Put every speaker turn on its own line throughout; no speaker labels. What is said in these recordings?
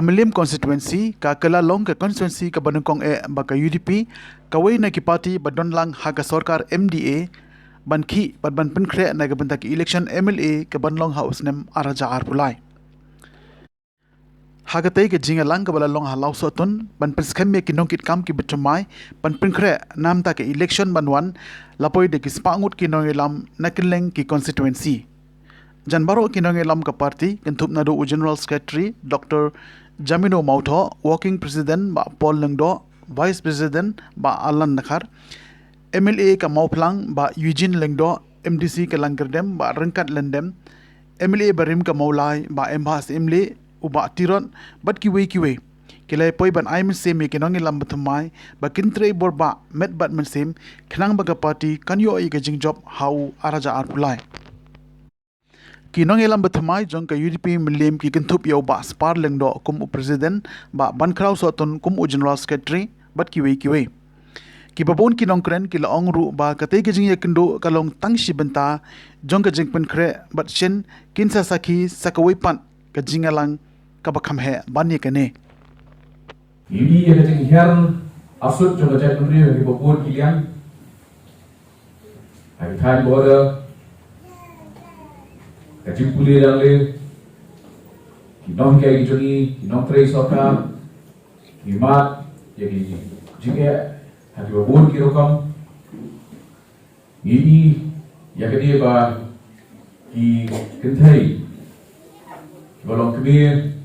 Milim constituency ka Kelalong ke constituency ka Banungkong baka UDP kawai na ki party badon lang haga sarkar MDA banki ban penkre na ga banta ki election MLA ke Banlong House nem araja arpulai haga tay ke jinga lang ka balalong halau sotun ban penskemme ki nongkit kam ki betumai ban penkre nam ta ke election banwan lapoi de ki spangut ki nongelam nakeleng ki constituency Janbaro kinongelam ka party kentup nado General Secretary Dr. Jamino Mautho, Working President ba Paul Lengdo, Vice President ba Alan Nakhar, MLA ka Mauplang ba Eugene Lengdo, MDC ka Langerdem ba Rengkat Lendem, MLA Barim ka Maulai ba Embas MLA uba Tiron bat kiwe kilai poi ban ai mensem kinongelam batumai ba kintre borba met bat mensem kenang baga party kanyo i ka jingjop hau araja arpulai Kinong elam batamai jong ka UDP milim ki kentup yau ba spar lengdo kum president ba bankrau sotun kum general secretary bat kiwe ki babon kinong kren ki laong ru ba katay ka jing yakendo kalong tangshi benta jong ka jing penkre bat shen kinsa saki sakawai pan ka jingalang ka bakam he bani kane
ini ya jing hian asut jong ka jai pendri ki babon kilian hai thai border Kacim pulih dan le, kinong kaya gijongi, kinong tray soka, kimat, jadi jika hati babun kirokam, ini ya kini ba ki kentai, balong kemir,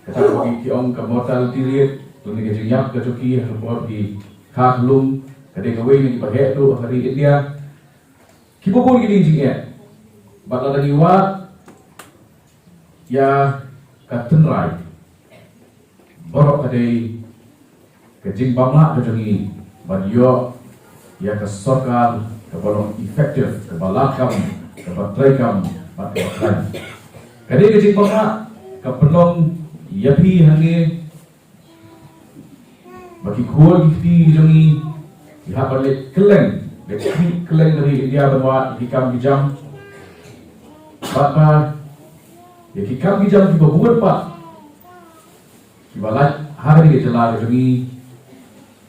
kata bagi kiong kamortal tirit, tuni kajing yak kajoki harus di kaklum, kadang kawin yang dipakai tu hari India, kibabun gini jingnya. Bakal lagi wat ya katenrai borok kadai kejing bangla kejongi badio ya kesorkal kebalong efektif kebalakam kebatrekam batrekam kadai kejing bangla kepelong yapi hangi bagi kuat gifti kejongi ya balik keleng dari India benua hikam bijam Bapa, ya kita bijak kita buat pak. Kita lihat hari ini jelas jadi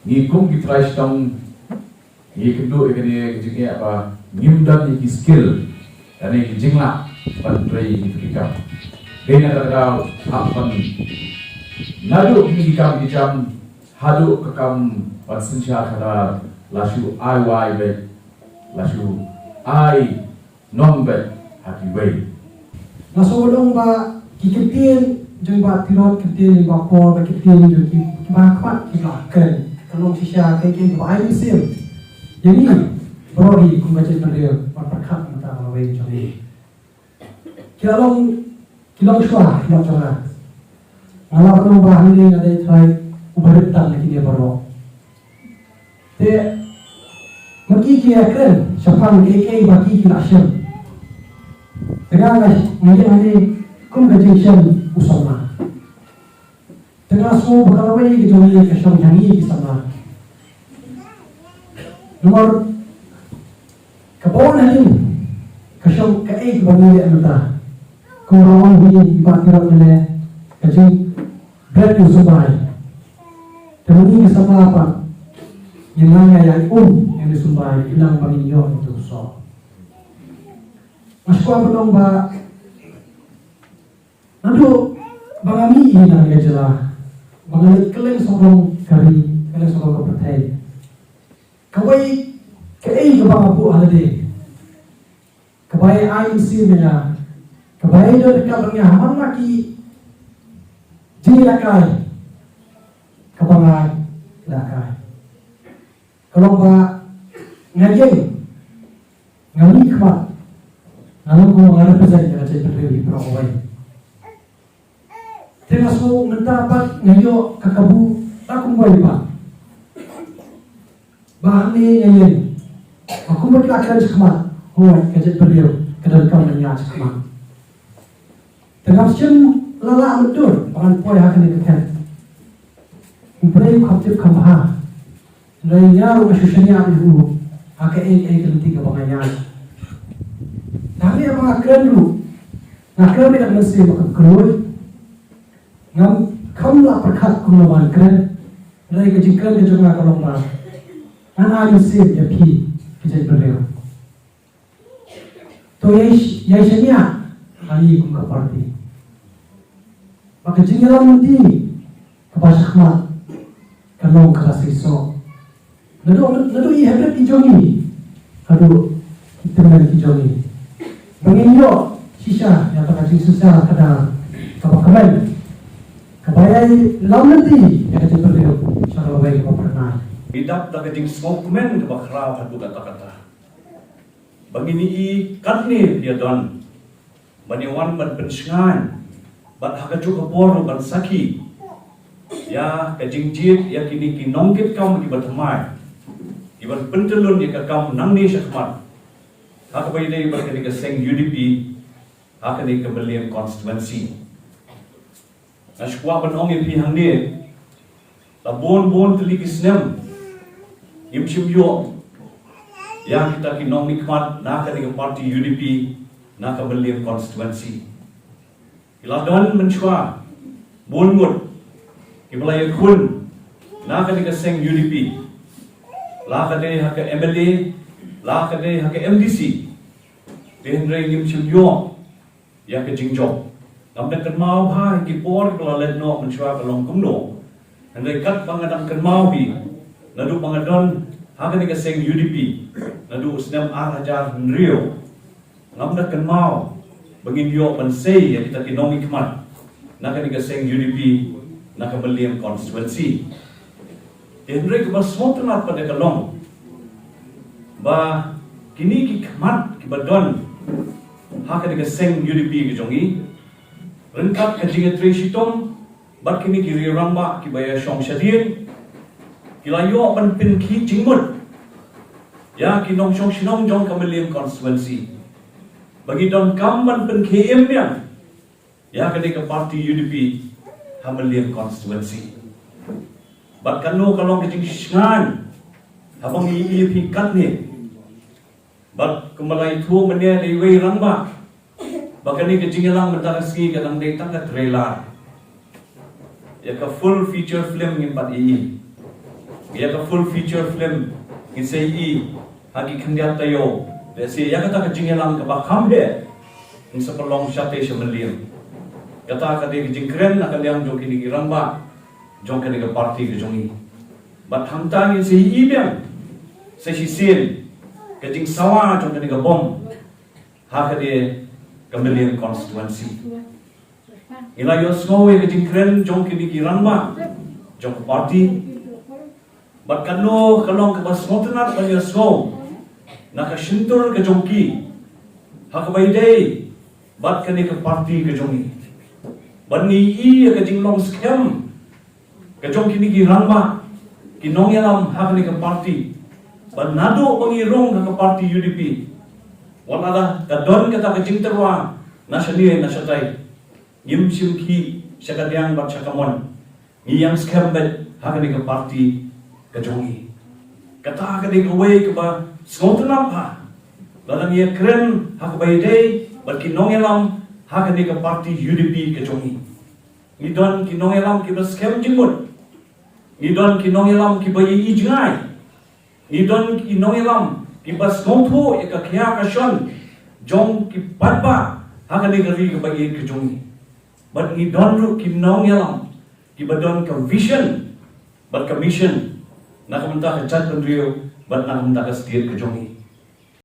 ni kum kita try stong ni kendo ikani jadi apa nimdan ni skill dan ni jingla pantrai kita. Dena terkau apa nadu ni kita bijak hadu kekam pansensia kada lasu IY bet lasu I non bet hati baik.
Nasolong ba kikipin jeng ba tirot kipin ba por ba kipin jeng ba kmat kilakan kalau sisya keke ba ai sim. Jadi brodi kum baca tanda perkat mata lawai jeng. Kilong suah kilong cara. Malah perlu ba ini ada try ubaritan lagi dia baro. Te maki kiakan siapa keke bagi kilasem. Tengah ni kum gajing siam usama. Tengah semua berkalawai gitu ni kesam jangi kisama. Nomor kebawah ni kesam kei kebawah ni anta. Kurang ni ibarat ni gajing berat usubai. Temui kisama apa? Yang mana yang yang disumbai hilang panginoon itu so. Masukkan belum ba, nanti bangami ini nak jelah, bangali kalian sorong kari, kalian sorong kepertai. Kawai kei kebang abu halade, kawai IMC mena, kawai dia dekat dengan haman lagi, jadi lakai, kebangai lakai. Kalau ba ngajeng, ngali kemat. Lalu kau mengarap pesan yang saya berdiri perawai. Tengah semua mendapat ngayo kakabu aku boleh pak. Bahan ni ngayon. Aku berkelakar sekemat. Huai kajat berdiri kedal kau nanya sekemat. Tengah sem lala betul. Bahan poy akan dikatakan. Umpray kaptif kamha. Nanya rumah susunya dulu. Akan ini tiga penganyan. Tapi apa akan dulu? Nak kami nak mesti makan keluar, ngam kamla perkat kumaman kren rai ke jikran ke jonga kalong ba ana yusif ya pi kijai berdeo to yai shania ai kum ka parti maka jingalan nanti kabasakma kalong ka siso nado i hebret ijongi adu itemen ijongi banginyo sisa ya ta kajing susah kada kabakamen kabayai lam nanti ya kajing berdeo cara baik ko pernah
Idap da kajing smokeman ke bakraw hatu kata-kata. Bagini i katni dia don. Baniwan ban pensengan. Bat hakacu kaporo ban saki. Ya kajing jit ya kini kinongkit kam ki batamai. Iban pentelun ya kakam nangni syakmat. Hakabai dai berkani ke seng UDP. Hakani ke Belian constituency. Nashkwa ban ongi pi hang ni. Labon teliki snem. Imshim yo yang kita kinong nikmat nak ke parti UDP nak ke Belian constituency. Iladan menchua bonmut ibalai kun nak ke seng UDP la ke hak MLA la ke hak MDC denre imshim yo yang ke jingjok nampak kan mau hai ki por kalau ledno menchua kalong kumno andai kat pangadam kan mau bi nadu pangadon hagan ka seng UDP nadu usnam arajar nrio ngamda kan mau bangin yo pansay ya kita kinong ikmat nakan ka seng UDP naka Belian constituency henry ka basmotnat pada kalong ba kini ki kmat ki badon hagan ka seng UDP ki jongi rengkat ka jinga treshitong bat kini ki riramba ki baya shong shadir kilayo ban pin ki jingmut ya kinong shong shinong jong ka Belian constituency bagi don kam ban pin KM ya kani ka parti UDP ha Belian constituency bat kanu kalong kijing shngan habang iipi kat ni bat kumalai thu mene dei wei rangba bakani kijing lang mataski kadang dei tang ka trailer ya ka full feature film ngin pat ya ka full feature film in say hagi khandiat tayo desi ya kata kejingelang ka bakham he in sa palong shate sa Belian kata ka de jingkren akan yang jo kini giramba jong kani ka party ke jongi bat hamtang in say biang sa sisil kajing sawa jong kani ka bom ha ka de ka Belian constituency ila yo snow ke jingkren jong kini giramba jong party bat kano kalong ka basmotenat pa niya snow nakashintur ka jongki hakabai day bat kani ka party ka jongi ban ni ka jinglong scam ka jongki ni girangba kinong yalam hakani ka party ban nado pangirong ka party UDP wala ka don kata ka jingterwa nasani nasatay yimsim ki syakadyang bat syakamon ngiyang scam bet hakani ka party kajongi kata ka de away ka ba smotenap ha dalam ye kren hak bayday bat kinong elam hak de ka parti UDP kajongi ni don kinong elam ki ba scam jingmut ni don kinong elam ki ba yi jingai ni don kinong elam ki ba smotho e ka khya ka shon jong ki patba hak de ka ri ka ba yi kajongi bat ni don ru kinong elam ki ba don ka vision bat ka mission nakamenta ka chat pendrio bat nakamenta ka stir ka jongi